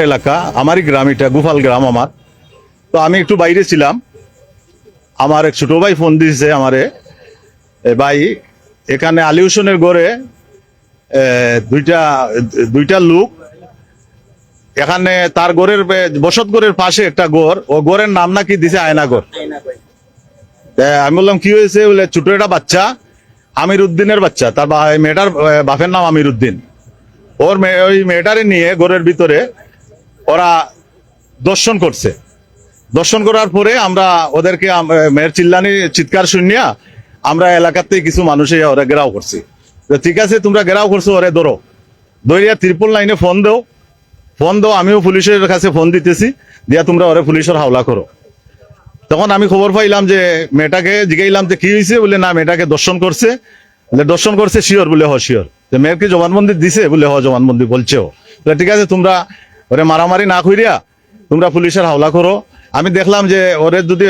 এলাকা আমারই গ্রাম, এটা গোপাল গ্রাম আমার। তো আমি একটু বাইরে ছিলাম, আমার এক ছোট ভাই ফোন দিয়েছে আমারে, ভাই এখানে আলী হোসেনের গড়ে দুইটা লোক, এখানে তার গড়ের বসত গড়ের পাশে একটা গড়, ও গড়ের নাম নাকি দিছে আয়নাগড়। আমি বললাম কি হয়েছে, বলে ছোট একটা বাচ্চা, আমির উদ্দিনের বাচ্চা, তার মেয়েটার বাপের নাম আমির উদ্দিন, ওই মেয়েটারে নিয়ে গড়ের ভিতরে ওরা দর্শন করছে। দর্শন করার পরে আমরা ওদেরকে মেয়ের চিৎকার শুনিয়া আমরা এলাকাতে কিছু মানুষে ওরা ঘেরাও করছি। ঠিক আছে, তোমরা ঘেরাও করছো, ওরে ধরো, ধরিয়া ত্রিপল লাইনে ফোন দাও। আমিও পুলিশের কাছে ফোন দিতেছি, দিয়া তোমরা ওরে পুলিশের হাওলা করো। তখন আমি খবর পাইলাম যে মেয়েটাকে জিগাইলাম যে কি হয়েছে, বলে না মেয়েটাকে দর্শন করছে। দর্শন করছে শিওর, বলে হ শিওর। মেয়েরকে জবানবন্দি দিছে, বলে হ জবানবন্দি বলছে ও। ঠিক আছে, তোমরা ওরে মারামারি না করিয়া তোমরা পুলিশের হাওলা করো। আমি দেখলাম যে ওরে যদি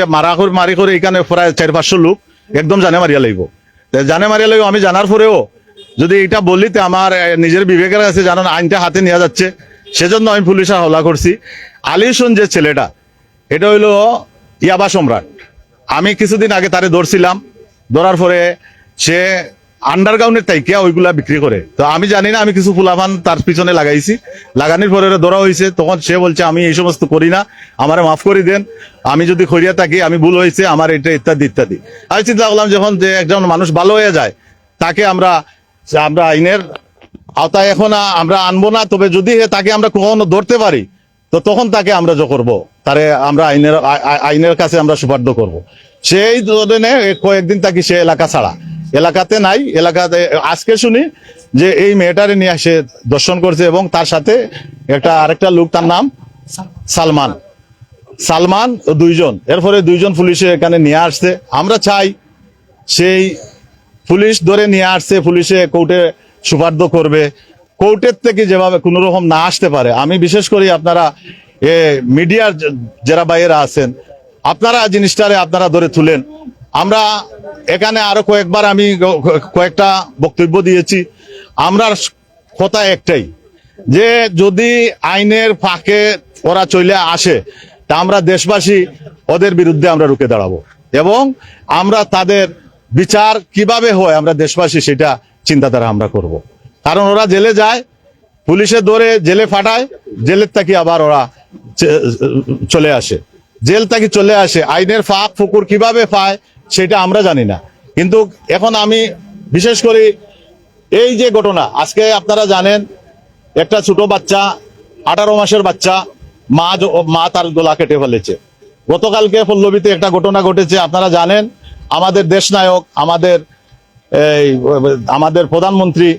মারি করে এখানে প্রায় 400-500 লোক একদম জানে মারিয়া লাগবো। আমি জানার পরেও যদি এটা বলি, আমার নিজের বিবেকের কাছে জানান আইনটা হাতে নেওয়া যাচ্ছে, সেজন্য আমি পুলিশের হাওলা করছি। আলী হোসেন যে ছেলেটা, এটা হইলো ইয়াবা সম্রাট। আমি কিছুদিন আগে তারে ধরছিলাম, ধরার পরে সে আন্ডারগ্রাউন্ডের তাইকিয়া ওইগুলা বিক্রি করে। তো আমি জানি না, আমি কিছু ফুলাফান তার পিছনে লাগাইছি, লাগানোর পরে ধরা হয়েছে। তখন সে বলছে আমি এই সমস্ত করি না, আমারে মাফ করে দেন, আমি যদি খরিয়া থাকি, আমি ভুল হয়েছে আমার, এটা ইত্যাদি ইত্যাদি। আমি চিন্তা করলাম যখন যে একজন মানুষ ভালো হয়ে যায়, তাকে আমরা আইনের আওতায় এখন আমরা আনবো না। তবে যদি তাকে আমরা কখনো ধরতে পারি, তো তখন তাকে আমরা করবো, তারে আমরা আইনের কাছে আমরা সুপার্দ করব। সেই ধরনের কয়েকদিন থাকি সে এলাকা ছাড়া, এলাকাতে নাই। এলাকাতে আজকে শুনি যে এই মেয়েটারে নিয়ে সে দর্শন করছে, এবং তার সাথে আরেকটা লোক, তার নাম সালমান, দুইজন। এরপরে দুইজন পুলিশে এখানে নিয়ে আসছে। আমরা চাই সেই পুলিশ ধরে নিয়ে আসছে, পুলিশে কোর্টে সুপার্দ করবে। কোর্টের থেকে যেভাবে কোন রকম না আসতে পারে, আমি বিশেষ করে আপনারা মিডিয়ার যারা ভাইয়েরা আছেন, আপনারা জিনিসটারে আপনারা ধরে তুলেন। আমরা এখানে আরো কয়েকবার আমি কয়েকটা বক্তব্য দিয়েছি। আমরা কথা একটাই, যে যদি আইনের ফাঁকে ওরা চলে আসে, তা আমরা দেশবাসী ওদের বিরুদ্ধে আমরা রুখে দাঁড়াবো, এবং আমরা তাদের বিচার কিভাবে হয় আমরা দেশবাসী সেটা চিন্তাধারা আমরা করব। কারণ ওরা জেলে যায়, পুলিশে ধরে জেলে ফাটায়, জেলের থেকে আবার ওরা চলে আসে, জেল থেকে চলে আসে। আইনের ফাঁক ফুকুর কিভাবে পায় সেটা আমরা জানি না। কিন্তু এখন আমি বিশেষ করে এই যে ঘটনা, আজকে আপনারা জানেন একটা ছোট বাচ্চা, 18 মাসের বাচ্চা, মা তার গলা কেটে ফেলেছে। গতকালকে পল্লবীতে একটা ঘটনা ঘটেছে, আপনারা জানেন। আমাদের দেশ নায়ক, আমাদের প্রধানমন্ত্রী,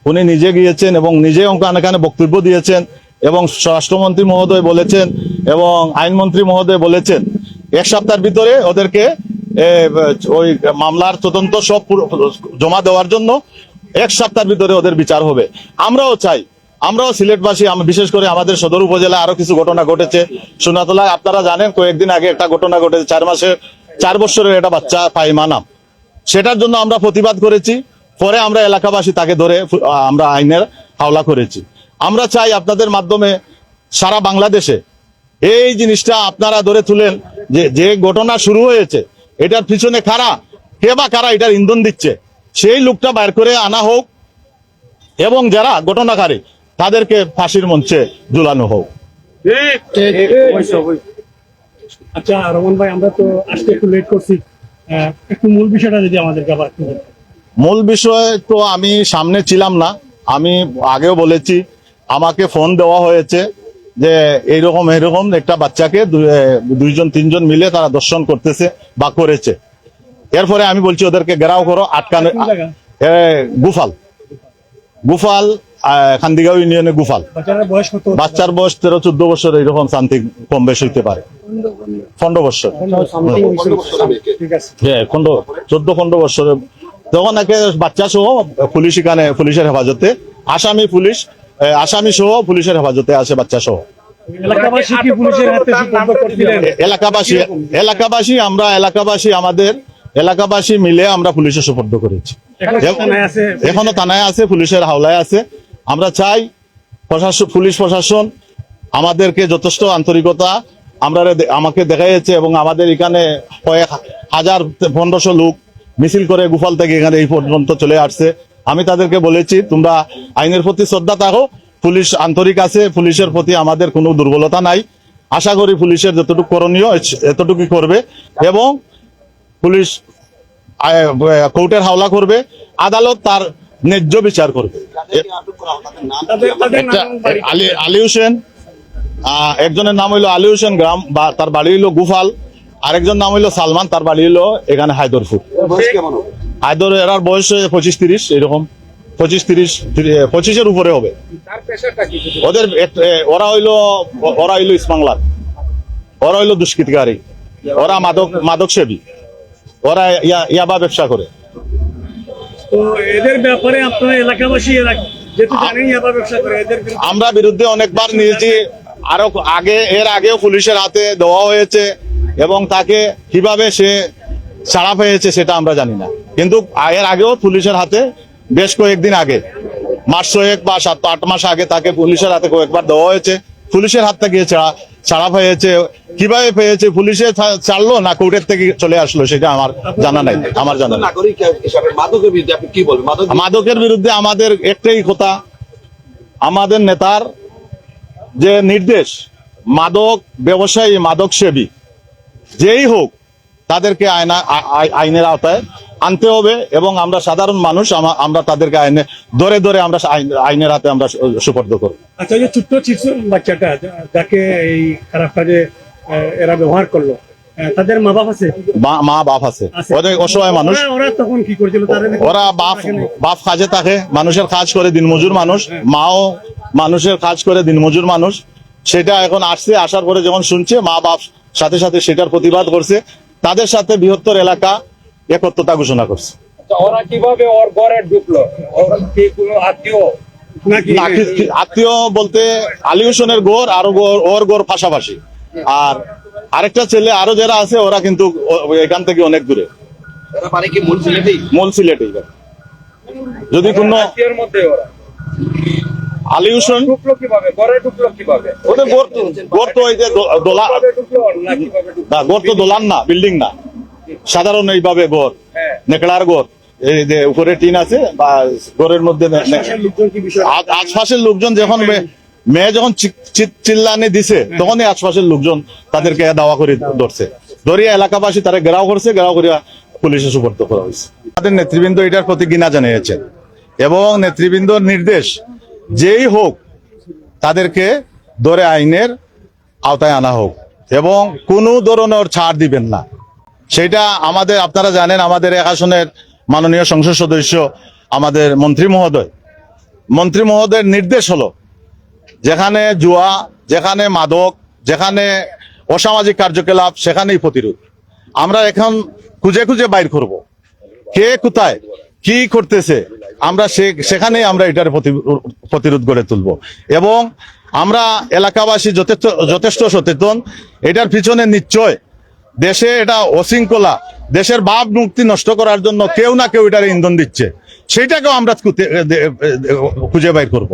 উনি নিজে গিয়েছেন এবং নিজে এখানে বক্তব্য দিয়েছেন, এবং স্বরাষ্ট্রমন্ত্রী মহোদয় বলেছেন, এবং আইনমন্ত্রী মহোদয় বলেছেন, 1 সপ্তাহের ভিতরে ওদেরকে ওই মামলার তদন্ত সব জমা দেওয়ার জন্য 1 সপ্তাহের ভিতরে ওদের বিচার হবে। আমরাও চাই, আমরাও সিলেটবাসী, বিশেষ করে আমাদের সদর উপজেলায় আরো কিছু ঘটনা ঘটেছে। সোনাতলায় আপনারা জানেন কয়েকদিন আগে একটা ঘটনা ঘটেছে, 4 বছরের একটা বাচ্চা, ফাহিমা নাম। সেটার জন্য আমরা প্রতিবাদ করেছি, পরে আমরা এলাকাবাসী তাকে ধরে আমরা আইনের হাওলা করেছি। আমরা চাই আপনাদের মাধ্যমে সারা বাংলাদেশে এই জিনিসটা আপনারা ধরে তুলেন, যে ঘটনা শুরু হয়েছে এটার পিছনে কারা এটার ইন্ধন দিচ্ছে, সেই লোকটা বাইর করে আনা হোক, এবং যারা ঘটনাকারী তাদেরকে ফাঁসির মঞ্চে ঝুলানো হোক। আচ্ছা রমন ভাই, আমরা তো আজকে একটু লেট করছি, একটু মূল বিষয়টা যদি আমাদেরকে আবার। মূল বিষয় তো আমি সামনে ছিলাম না, আমি আগেও বলেছি, আমাকে ফোন দেওয়া হয়েছে যে এইরকম একটা বাচ্চাকে 2-3 মিলে তারা দর্শন করতেছে বা করেছে। এরপরে আমি বলছি ওদেরকে ঘেরাও করো, আটকানো। গুফাল খান্দিগাঁও ইউনিয়নে গুফাল। বাচ্চার বয়স 13-14 বছর, এইরকম সামথিং, কম বেশ হইতে পারে, 15 বছর, 14-15 বছর। তখন একে বাচ্চা সহ পুলিশ, এখানে পুলিশের হেফাজতে, আসামি সহ পুলিশের হেফাজতে আছে, বাচ্চা সহ। এলাকাবাসী মিলে আমরা পুলিশে সুপর্দ করেছি, এখনো থানায় আছে, পুলিশের হাওলায় আছে। আমরা চাই পুলিশ প্রশাসন আমাদেরকে যথেষ্ট আন্তরিকতা আমাকে দেখা যাচ্ছে, এবং আমাদের এখানে কয়েক হাজার 1500 লোক মিছিল করে গোপাল থেকে এখানে এই পর্যন্ত চলে আসছে। আমি তাদেরকে বলেছি, তোমরা আইনের প্রতি শ্রদ্ধা থাকো, পুলিশ আন্তরিক আছে, পুলিশের প্রতি আমাদের কোনো দুর্বলতা নাই। আশা করি পুলিশের যতটুকু করণীয় এতটুকুই করবে, এবং পুলিশ কোর্টের হাওলা করবে, আদালত তার ন্যায্য বিচার করবে। তাদের একটা নাম, বাড়ি। আলী হোসেন, একজনের নাম হইলো আলী হোসেন গ্রাম, বা তার বাড়ি হইলো গুফাল। আরেকজন নাম হইলো সালমান, তার বাড়ি হইলো এখানে হায়দরপুর। হায়দর এরার বয়স 25-30 এরকম, 25-30 উপরে হবে। ওদের ওরা হইলো ইসমাংলার, ওরা হইলো দুষ্কৃতকারী, ওরা মাদক সেবী, ওরা ইয়াবা ব্যবসা করে। তো এদের ব্যাপারে আপনারা এলাকাবাসী যেহেতু জানেন ইয়াবা ব্যবসা করে, এদের বিরুদ্ধে আমরা বিরুদ্ধে অনেকবার নিয়েছি, আরো এর আগেও পুলিশের হাতে দেওয়া হয়েছে, এবং তাকে কিভাবে সে ছাড়া পেয়েছে সেটা আমরা জানি না। কিন্তু এর আগেও পুলিশের হাতে বেশ কয়েকদিন আগে, মাস 6 বা 7-8 মাস আগে তাকে পুলিশের হাতে কয়েকবার দেওয়া হয়েছে। পুলিশের হাত থেকে ছাড়া পেয়েছে, কিভাবে পেয়েছে, পুলিশে ছাড়লো না কোর্টের থেকে চলে আসলো সেটা আমার জানা নাই। নাগরিক হিসাবে মাদকের বিরুদ্ধে আপনি কি বলবেন? মাদকের বিরুদ্ধে আমাদের একটাই কথা, আমাদের নেতার যে নির্দেশ, মাদক ব্যবসায়ী, মাদক সেবী যেই হোক তাদেরকে আইনের আওতায় আনতে হবে, এবং আমরা সাধারণ মানুষ আমরা তাদেরকে ধরে ধরে আমরা আইনের হাতে আমরা সুপর্দ করব। আচ্ছা, যে ছোট্ট শিশু বাচ্চাটা যাকে এই খারাপ কাজে এরা ব্যবহার করলো, তাদের মা বাপ আছে? মা বাপ আছে, ওদের অসহায় মানুষ। ওরা তখন কি করেছিল? ওরা বাপ কাজে থাকে, মানুষের কাজ করে, দিনমজুর মানুষ, মাও মানুষের কাজ করে, দিনমজুর মানুষ। সেটা এখন আসছে, আসার পরে যখন শুনছে, মা বাপ সাথে সাথে সেটার প্রতিবাদ করছে, তাদের সাথে বৃহত্তর এলাকা একত্রতা ঘোষণা করছে। ওরা কিভাবে ওর ঘরে ঢুকলো? ওর কি কোনো আত্মীয় নাকি? আত্মীয় বলতে আলী হোসেনের গোর, আরো ওর গোর পাশাপাশি, আর আরেকটা ছেলে আরো যারা আছে ওরা কিন্তু এখান থেকে অনেক দূরে, এরা পারে কি মূল সিলেটেই? মূল সিলেটেই। যদি কোনো আত্মীয়ের মধ্যে ওরা আলী হোসেন ঢুকলো কিভাবে? ঘরে ঢুকলো কিভাবে? ওদের গোর তো ওই যে কিভাবে ঢুকলো না কিভাবে ঢুকলো? গোর তো দোলান না, বিল্ডিং না, সাধারণ এইভাবে গোর, হ্যাঁ। নেকড়ার গোর, এই যে উপরে টিন আছে, বা গোরের মধ্যে লোকজন কি বিষয়? আশপাশের লোকজন যখন মেয়ে যখন চিল্লানি দিছে, তখনই আশপাশের লোকজন তাদেরকে দাওয়া করে ধরছে, ধরিয়া এলাকাবাসী তারা ঘেরাও করছে, ঘেরাও করিয়া পুলিশে সুপর্দ করা হয়েছে। আমাদের নেতৃবৃন্দ এটার প্রতি ঘৃণা জানিয়েছেন, এবং নেতৃবৃন্দর নির্দেশ যেই হোক তাদেরকে ধরে আইনের আওতায় আনা হোক, এবং কোনো ধরনের ছাড় দিবেন না। সেটা আমাদের, আপনারা জানেন, আমাদের এক আসনের মাননীয় সংসদ সদস্য, আমাদের মন্ত্রী মহোদয়ের নির্দেশ হলো, যেখানে জুয়া, যেখানে মাদক, যেখানে অসামাজিক কার্যকলাপ, সেখানেই প্রতিরোধ। আমরা এখন খুঁজে খুঁজে বাইর করব কে কোথায় কি করতেছে, আমরা সেখানেই আমরা এটার প্রতিরোধ গড়ে তুলব, এবং আমরা এলাকাবাসী যথেষ্ট সচেতন। এটার পিছনে নিশ্চয় দেশে এটা অশৃঙ্খলা, দেশের ভাব মুক্তি নষ্ট করার জন্য কেউ না কেউ এটার ইন্ধন দিচ্ছে, সেটাকেও আমরা খুঁজে বাইর করব।